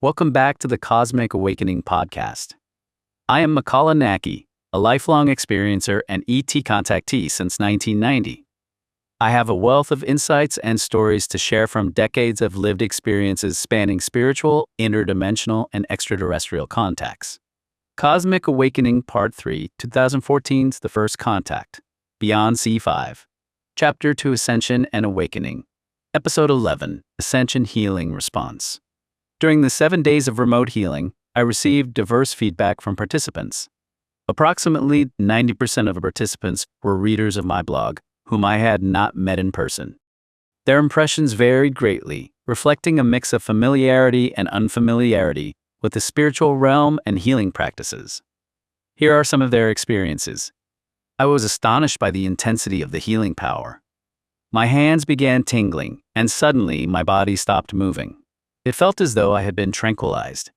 Welcome back to the Cosmic Awakening podcast. I am Makāula Nakae, a lifelong experiencer and ET contactee since 1990. I have a wealth of insights and stories to share from decades of lived experiences spanning spiritual, interdimensional, and extraterrestrial contacts. Cosmic Awakening Part 3, 2014's The First Contact, Beyond C5. Chapter 2 Ascension and Awakening. Episode 11, Ascension Healing Response. During the 7 days of remote healing, I received diverse feedback from participants. Approximately 90% of the participants were readers of my blog, whom I had not met in person. Their impressions varied greatly, reflecting a mix of familiarity and unfamiliarity with the spiritual realm and healing practices. Here are some of their experiences. I was astonished by the intensity of the healing power. My hands began tingling, and suddenly my body stopped moving. It felt as though I had been tranquilized.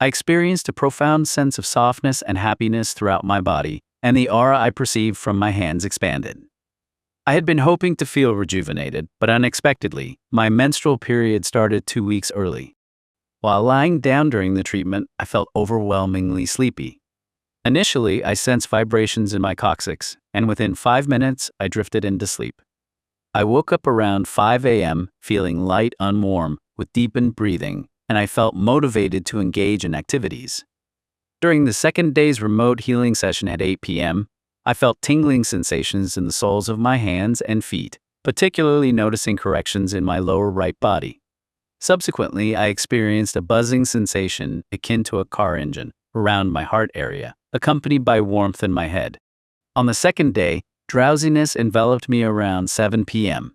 I experienced a profound sense of softness and happiness throughout my body, and the aura I perceived from my hands expanded. I had been hoping to feel rejuvenated, but unexpectedly, my menstrual period started 2 weeks early. While lying down during the treatment, I felt overwhelmingly sleepy. Initially, I sensed vibrations in my coccyx, and within 5 minutes, I drifted into sleep. I woke up around 5 a.m., feeling light and warm, with deepened breathing, and I felt motivated to engage in activities. During the second day's remote healing session at 8 p.m., I felt tingling sensations in the soles of my hands and feet, particularly noticing corrections in my lower right body. Subsequently, I experienced a buzzing sensation akin to a car engine around my heart area, accompanied by warmth in my head. On the second day, drowsiness enveloped me around 7 p.m.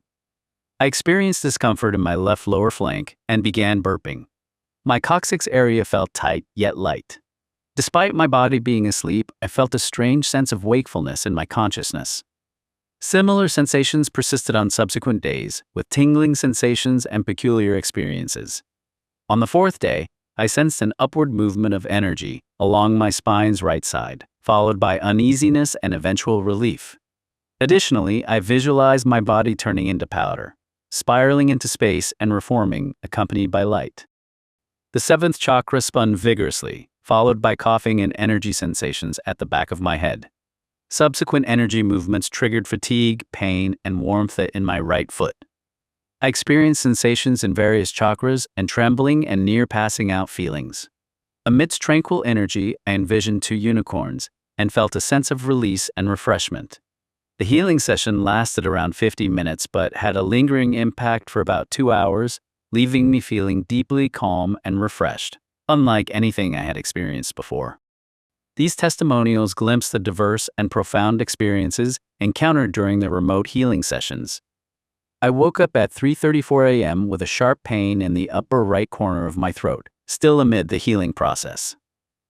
I experienced discomfort in my left lower flank and began burping. My coccyx area felt tight yet light. Despite my body being asleep, I felt a strange sense of wakefulness in my consciousness. Similar sensations persisted on subsequent days, with tingling sensations and peculiar experiences. On the fourth day, I sensed an upward movement of energy along my spine's right side, followed by uneasiness and eventual relief. Additionally, I visualized my body turning into powder, spiraling into space and reforming, accompanied by light. The seventh chakra spun vigorously, followed by coughing and energy sensations at the back of my head. Subsequent energy movements triggered fatigue, pain, and warmth in my right foot. I experienced sensations in various chakras and trembling and near passing out feelings. Amidst tranquil energy, I envisioned 2 unicorns and felt a sense of release and refreshment. The healing session lasted around 50 minutes but had a lingering impact for about 2 hours, leaving me feeling deeply calm and refreshed, unlike anything I had experienced before. These testimonials glimpse the diverse and profound experiences encountered during the remote healing sessions. I woke up at 3:34 a.m. with a sharp pain in the upper right corner of my throat, still amid the healing process.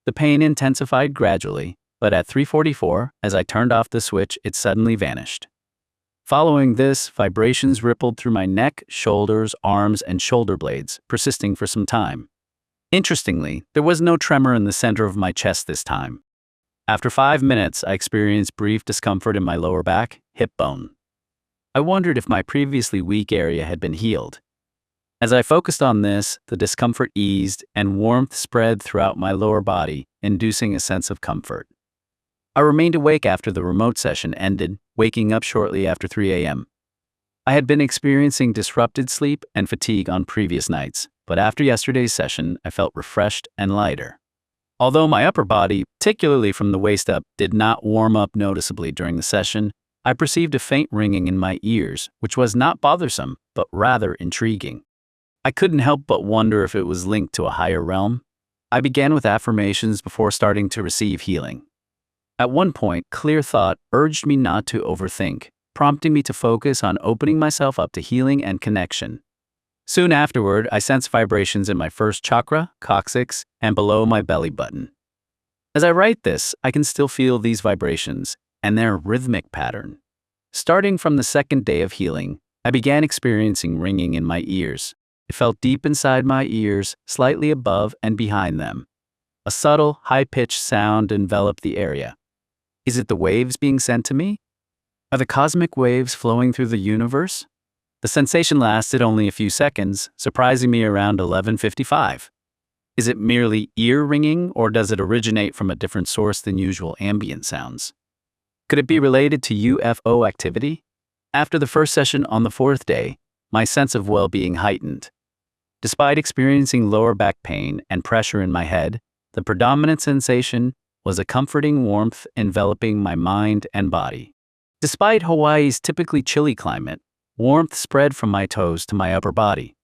The pain intensified gradually, but at 3:44, as I turned off the switch, it suddenly vanished. Following this, vibrations rippled through my neck, shoulders, arms, and shoulder blades, persisting for some time. Interestingly, there was no tremor in the center of my chest this time. After 5 minutes, I experienced brief discomfort in my lower back, hip bone. I wondered if my previously weak area had been healed. As I focused on this, the discomfort eased and warmth spread throughout my lower body, inducing a sense of comfort. I remained awake after the remote session ended, waking up shortly after 3 a.m. I had been experiencing disrupted sleep and fatigue on previous nights, but after yesterday's session, I felt refreshed and lighter. Although my upper body, particularly from the waist up, did not warm up noticeably during the session, I perceived a faint ringing in my ears, which was not bothersome, but rather intriguing. I couldn't help but wonder if it was linked to a higher realm. I began with affirmations before starting to receive healing. At one point, clear thought urged me not to overthink, prompting me to focus on opening myself up to healing and connection. Soon afterward, I sensed vibrations in my first chakra, coccyx, and below my belly button. As I write this, I can still feel these vibrations and their rhythmic pattern. Starting from the second day of healing, I began experiencing ringing in my ears. It felt deep inside my ears, slightly above and behind them. A subtle, high-pitched sound enveloped the area. Is it the waves being sent to me? Are the cosmic waves flowing through the universe? The sensation lasted only a few seconds, surprising me around 11:55. Is it merely ear ringing, or does it originate from a different source than usual ambient sounds? Could it be related to UFO activity? After the first session on the fourth day, my sense of well-being heightened. Despite experiencing lower back pain and pressure in my head, the predominant sensation was a comforting warmth enveloping my mind and body. Despite Hawaii's typically chilly climate, warmth spread from my toes to my upper body.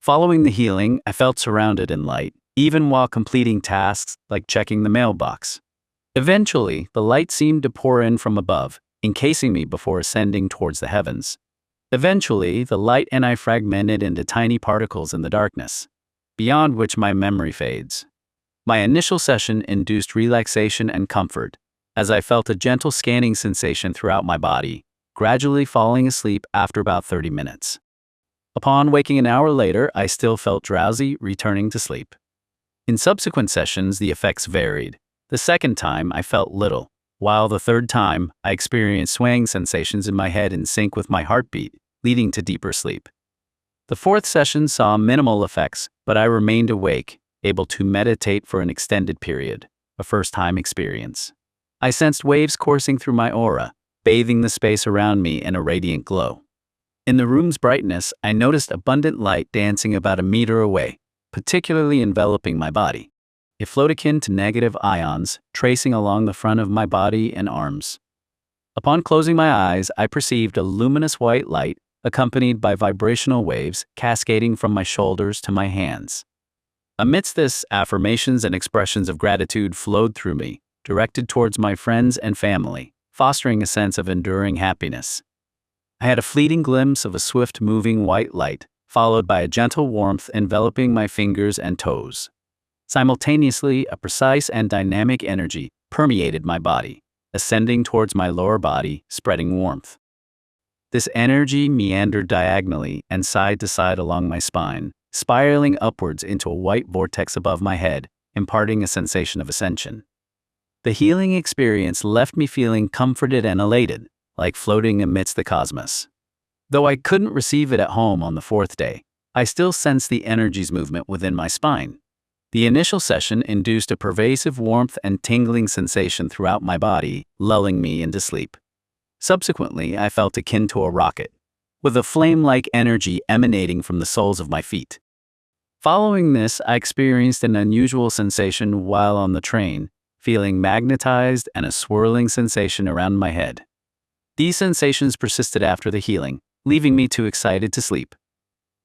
Following the healing, I felt surrounded in light, even while completing tasks like checking the mailbox. Eventually, the light seemed to pour in from above, encasing me before ascending towards the heavens. Eventually, the light and I fragmented into tiny particles in the darkness, beyond which my memory fades. My initial session induced relaxation and comfort, as I felt a gentle scanning sensation throughout my body, gradually falling asleep after about 30 minutes. Upon waking an hour later, I still felt drowsy, returning to sleep. In subsequent sessions, the effects varied. The second time, I felt little, while the third time, I experienced swaying sensations in my head in sync with my heartbeat, leading to deeper sleep. The fourth session saw minimal effects, but I remained awake, able to meditate for an extended period, a first-time experience. I sensed waves coursing through my aura, bathing the space around me in a radiant glow. In the room's brightness, I noticed abundant light dancing about a meter away, particularly enveloping my body. It flowed akin to negative ions, tracing along the front of my body and arms. Upon closing my eyes, I perceived a luminous white light, accompanied by vibrational waves cascading from my shoulders to my hands. Amidst this, affirmations and expressions of gratitude flowed through me, directed towards my friends and family, fostering a sense of enduring happiness. I had a fleeting glimpse of a swift-moving white light, followed by a gentle warmth enveloping my fingers and toes. Simultaneously, a precise and dynamic energy permeated my body, ascending towards my lower body, spreading warmth. This energy meandered diagonally and side to side along my spine, spiraling upwards into a white vortex above my head, imparting a sensation of ascension. The healing experience left me feeling comforted and elated, like floating amidst the cosmos. Though I couldn't receive it at home on the fourth day, I still sensed the energy's movement within my spine. The initial session induced a pervasive warmth and tingling sensation throughout my body, lulling me into sleep. Subsequently, I felt akin to a rocket, with a flame-like energy emanating from the soles of my feet. Following this, I experienced an unusual sensation while on the train, feeling magnetized and a swirling sensation around my head. These sensations persisted after the healing, leaving me too excited to sleep.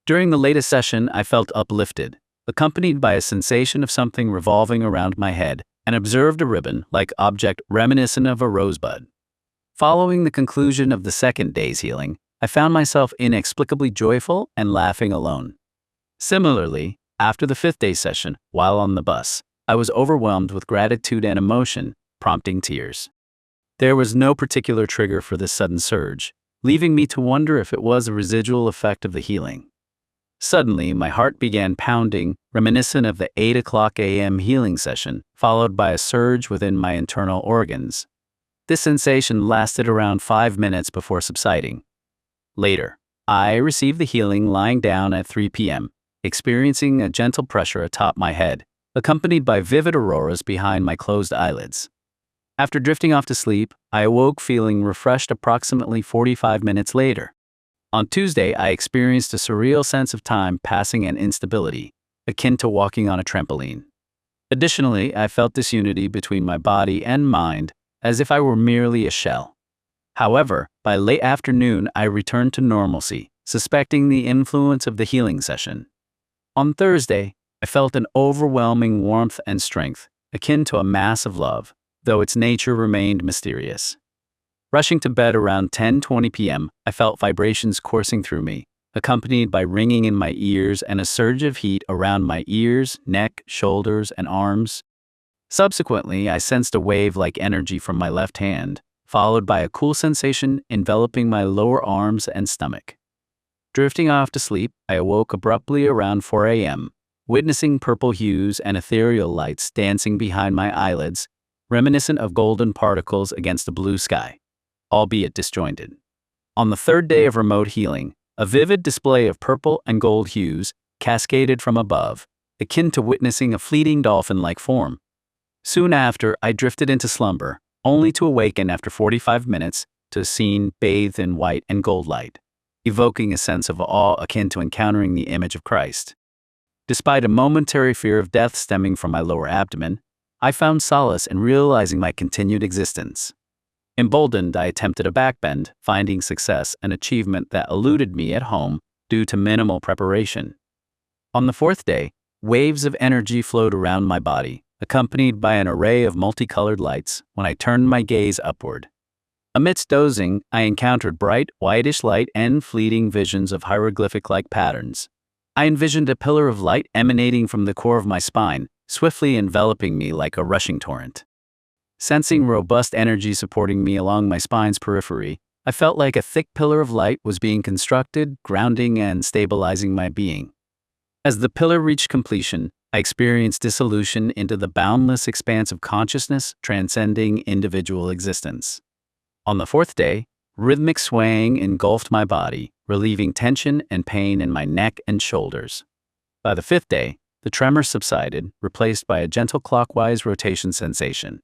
During the latest session, I felt uplifted, accompanied by a sensation of something revolving around my head, and observed a ribbon-like object reminiscent of a rosebud. Following the conclusion of the second day's healing, I found myself inexplicably joyful and laughing alone. Similarly, after the fifth day session, while on the bus, I was overwhelmed with gratitude and emotion, prompting tears. There was no particular trigger for this sudden surge, leaving me to wonder if it was a residual effect of the healing. Suddenly, my heart began pounding, reminiscent of the 8:00 a.m. healing session, followed by a surge within my internal organs. This sensation lasted around 5 minutes before subsiding. Later, I received the healing lying down at 3 p.m., experiencing a gentle pressure atop my head, accompanied by vivid auroras behind my closed eyelids. After drifting off to sleep, I awoke feeling refreshed approximately 45 minutes later. On Tuesday, I experienced a surreal sense of time passing and instability, akin to walking on a trampoline. Additionally, I felt disunity between my body and mind, as if I were merely a shell. However, by late afternoon, I returned to normalcy, suspecting the influence of the healing session. On Thursday, I felt an overwhelming warmth and strength, akin to a mass of love, though its nature remained mysterious. Rushing to bed around 10:20 p.m., I felt vibrations coursing through me, accompanied by ringing in my ears and a surge of heat around my ears, neck, shoulders, and arms. Subsequently, I sensed a wave-like energy from my left hand, followed by a cool sensation enveloping my lower arms and stomach. Drifting off to sleep, I awoke abruptly around 4 a.m., witnessing purple hues and ethereal lights dancing behind my eyelids, reminiscent of golden particles against a blue sky, albeit disjointed. On the third day of remote healing, a vivid display of purple and gold hues cascaded from above, akin to witnessing a fleeting dolphin-like form. Soon after, I drifted into slumber, only to awaken after 45 minutes to a scene bathed in white and gold light, evoking a sense of awe akin to encountering the image of Christ. Despite a momentary fear of death stemming from my lower abdomen, I found solace in realizing my continued existence. Emboldened, I attempted a backbend, finding success, an achievement that eluded me at home due to minimal preparation. On the fourth day, waves of energy flowed around my body, accompanied by an array of multicolored lights when I turned my gaze upward. Amidst dozing, I encountered bright, whitish light and fleeting visions of hieroglyphic-like patterns. I envisioned a pillar of light emanating from the core of my spine, swiftly enveloping me like a rushing torrent. Sensing robust energy supporting me along my spine's periphery, I felt like a thick pillar of light was being constructed, grounding and stabilizing my being. As the pillar reached completion, I experienced dissolution into the boundless expanse of consciousness transcending individual existence. On the fourth day, rhythmic swaying engulfed my body, relieving tension and pain in my neck and shoulders. By the fifth day, the tremors subsided, replaced by a gentle clockwise rotation sensation.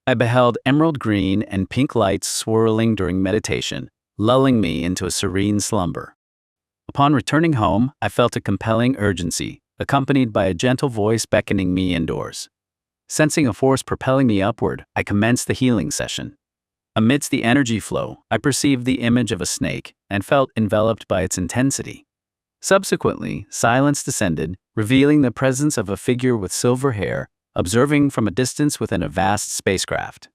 I beheld emerald green and pink lights swirling during meditation, lulling me into a serene slumber. Upon returning home, I felt a compelling urgency, accompanied by a gentle voice beckoning me indoors. Sensing a force propelling me upward, I commenced the healing session. Amidst the energy flow, I perceived the image of a snake and felt enveloped by its intensity. Subsequently, silence descended, revealing the presence of a figure with silver hair, observing from a distance within a vast spacecraft.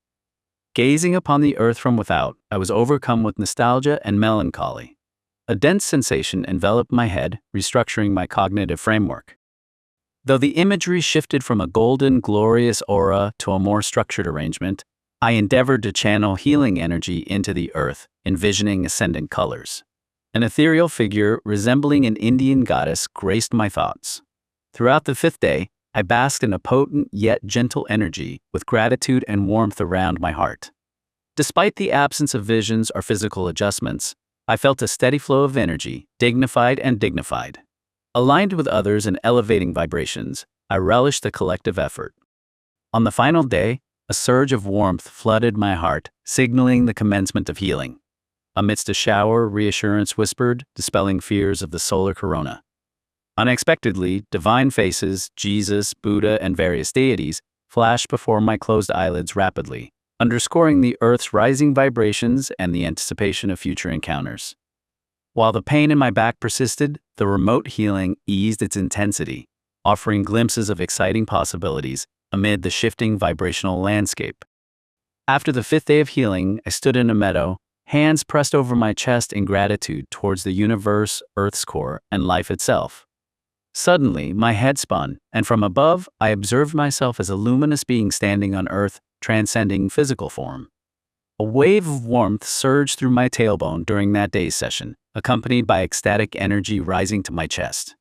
Gazing upon the earth from without, I was overcome with nostalgia and melancholy. A dense sensation enveloped my head, restructuring my cognitive framework. Though the imagery shifted from a golden, glorious aura to a more structured arrangement, I endeavored to channel healing energy into the earth, envisioning ascendant colors. An ethereal figure resembling an Indian goddess graced my thoughts. Throughout the fifth day, I basked in a potent yet gentle energy, with gratitude and warmth around my heart. Despite the absence of visions or physical adjustments, I felt a steady flow of energy, dignified. Aligned with others in elevating vibrations, I relished the collective effort. On the final day, a surge of warmth flooded my heart, signaling the commencement of healing. Amidst a shower, reassurance whispered, dispelling fears of the solar corona. Unexpectedly, divine faces, Jesus, Buddha, and various deities, flashed before my closed eyelids rapidly, underscoring the Earth's rising vibrations and the anticipation of future encounters. While the pain in my back persisted, the remote healing eased its intensity, offering glimpses of exciting possibilities amid the shifting vibrational landscape. After the fifth day of healing, I stood in a meadow, hands pressed over my chest in gratitude towards the universe, Earth's core, and life itself. Suddenly, my head spun, and from above, I observed myself as a luminous being standing on Earth, transcending physical form. A wave of warmth surged through my tailbone during that day's session, accompanied by ecstatic energy rising to my chest.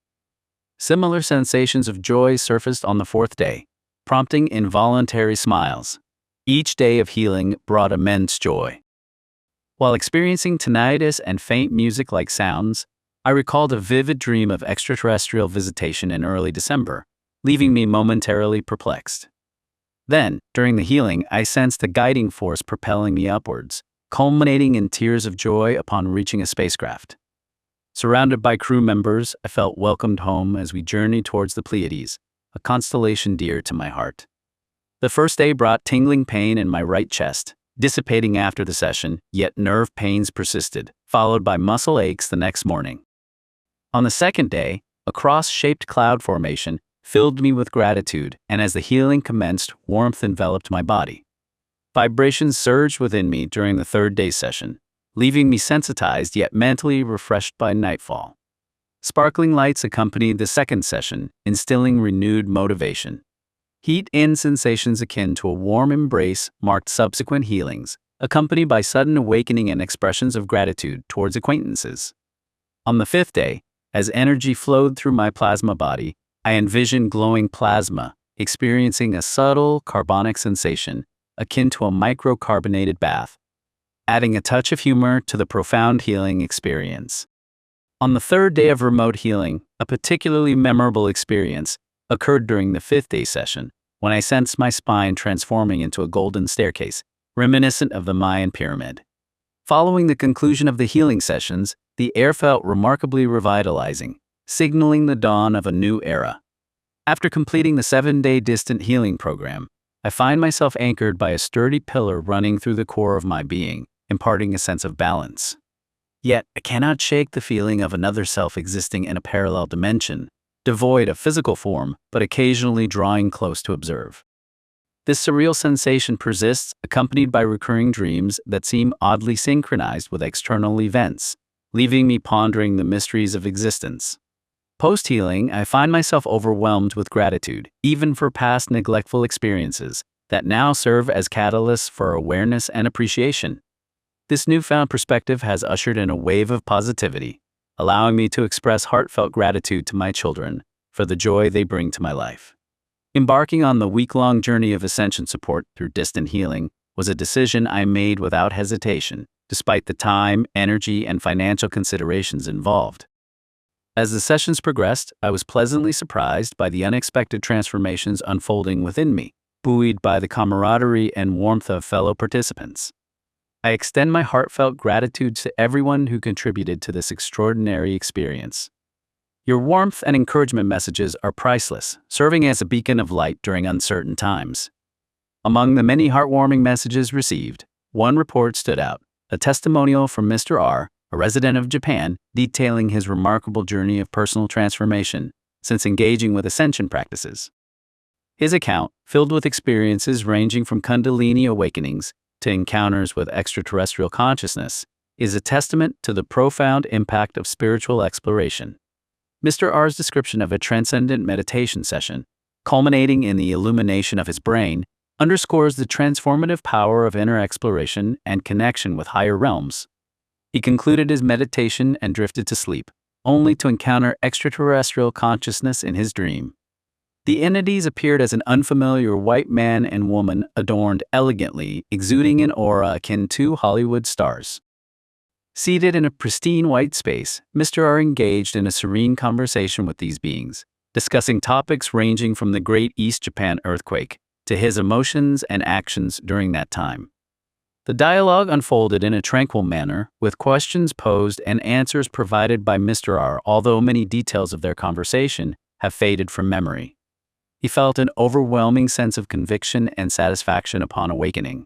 Similar sensations of joy surfaced on the fourth day, prompting involuntary smiles. Each day of healing brought immense joy. While experiencing tinnitus and faint music-like sounds, I recalled a vivid dream of extraterrestrial visitation in early December, leaving me momentarily perplexed. Then, during the healing, I sensed a guiding force propelling me upwards, culminating in tears of joy upon reaching a spacecraft. Surrounded by crew members, I felt welcomed home as we journeyed towards the Pleiades, a constellation dear to my heart. The first day brought tingling pain in my right chest, dissipating after the session, yet nerve pains persisted, followed by muscle aches the next morning. On the second day, a cross-shaped cloud formation filled me with gratitude, and as the healing commenced, warmth enveloped my body. Vibrations surged within me during the third day session, leaving me sensitized yet mentally refreshed by nightfall. Sparkling lights accompanied the second session, instilling renewed motivation. Heat-in sensations akin to a warm embrace marked subsequent healings, accompanied by sudden awakening and expressions of gratitude towards acquaintances. On the fifth day, as energy flowed through my plasma body, I envisioned glowing plasma, experiencing a subtle carbonic sensation akin to a microcarbonated bath, adding a touch of humor to the profound healing experience. On the third day of remote healing, a particularly memorable experience, occurred during the 5th-day session, when I sensed my spine transforming into a golden staircase, reminiscent of the Mayan pyramid. Following the conclusion of the healing sessions, the air felt remarkably revitalizing, signaling the dawn of a new era. After completing the 7-day distant healing program, I find myself anchored by a sturdy pillar running through the core of my being, imparting a sense of balance. Yet, I cannot shake the feeling of another self existing in a parallel dimension, devoid of physical form, but occasionally drawing close to observe. This surreal sensation persists, accompanied by recurring dreams that seem oddly synchronized with external events, leaving me pondering the mysteries of existence. Post-healing, I find myself overwhelmed with gratitude, even for past neglectful experiences that now serve as catalysts for awareness and appreciation. This newfound perspective has ushered in a wave of positivity, allowing me to express heartfelt gratitude to my children for the joy they bring to my life. Embarking on the week-long journey of Ascension support through distant healing was a decision I made without hesitation, despite the time, energy, and financial considerations involved. As the sessions progressed, I was pleasantly surprised by the unexpected transformations unfolding within me, buoyed by the camaraderie and warmth of fellow participants. I extend my heartfelt gratitude to everyone who contributed to this extraordinary experience. Your warmth and encouragement messages are priceless, serving as a beacon of light during uncertain times. Among the many heartwarming messages received, one report stood out, a testimonial from Mr. R., a resident of Japan, detailing his remarkable journey of personal transformation since engaging with Ascension practices. His account, filled with experiences ranging from Kundalini awakenings to encounters with extraterrestrial consciousness, is a testament to the profound impact of spiritual exploration. Mr. R's description of a transcendent meditation session, culminating in the illumination of his brain, underscores the transformative power of inner exploration and connection with higher realms. He concluded his meditation and drifted to sleep, only to encounter extraterrestrial consciousness in his dream. The entities appeared as an unfamiliar white man and woman adorned elegantly, exuding an aura akin to Hollywood stars. Seated in a pristine white space, Mr. R engaged in a serene conversation with these beings, discussing topics ranging from the Great East Japan earthquake to his emotions and actions during that time. The dialogue unfolded in a tranquil manner, with questions posed and answers provided by Mr. R, although many details of their conversation have faded from memory. He felt an overwhelming sense of conviction and satisfaction upon awakening.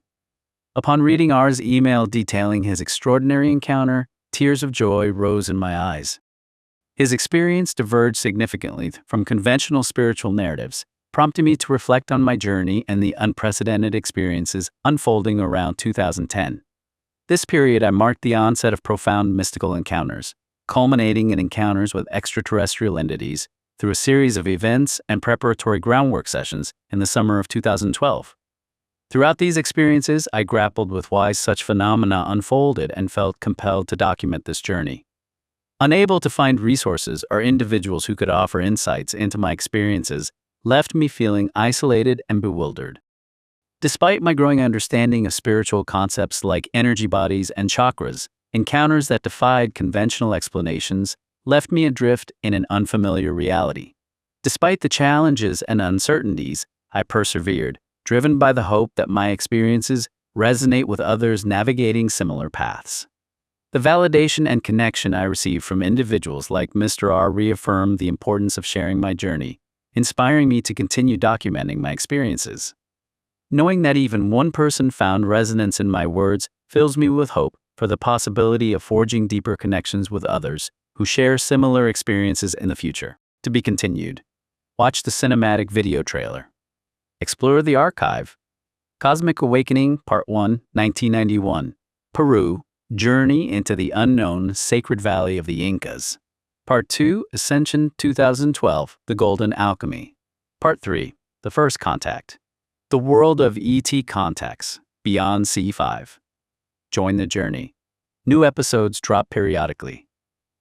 Upon reading R's email detailing his extraordinary encounter, tears of joy rose in my eyes. His experience diverged significantly from conventional spiritual narratives, prompting me to reflect on my journey and the unprecedented experiences unfolding around 2010. This period marked the onset of profound mystical encounters, culminating in encounters with extraterrestrial entities through a series of events and preparatory groundwork sessions in the summer of 2012. Throughout these experiences, I grappled with why such phenomena unfolded and felt compelled to document this journey. Unable to find resources or individuals who could offer insights into my experiences left me feeling isolated and bewildered. Despite my growing understanding of spiritual concepts like energy bodies and chakras, encounters that defied conventional explanations left me adrift in an unfamiliar reality. Despite the challenges and uncertainties, I persevered, driven by the hope that my experiences resonate with others navigating similar paths. The validation and connection I received from individuals like Mr. R reaffirmed the importance of sharing my journey, inspiring me to continue documenting my experiences. Knowing that even one person found resonance in my words fills me with hope for the possibility of forging deeper connections with others who share similar experiences in the future. To be continued. Watch the cinematic video trailer. Explore the archive. Cosmic Awakening Part 1, 1991. Peru, Journey into the Unknown Sacred Valley of the Incas. Part 2, Ascension 2012, The Golden Alchemy. Part 3, The First Contact. The World of ET Contacts, Beyond C5. Join the journey. New episodes drop periodically.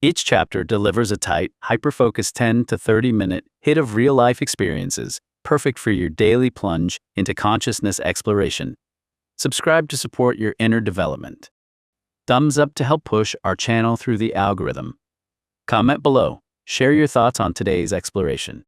Each chapter delivers a tight, hyper-focused 10 to 30-minute hit of real-life experiences, perfect for your daily plunge into consciousness exploration. Subscribe to support your inner development. Thumbs up to help push our channel through the algorithm. Comment below. Share your thoughts on today's exploration.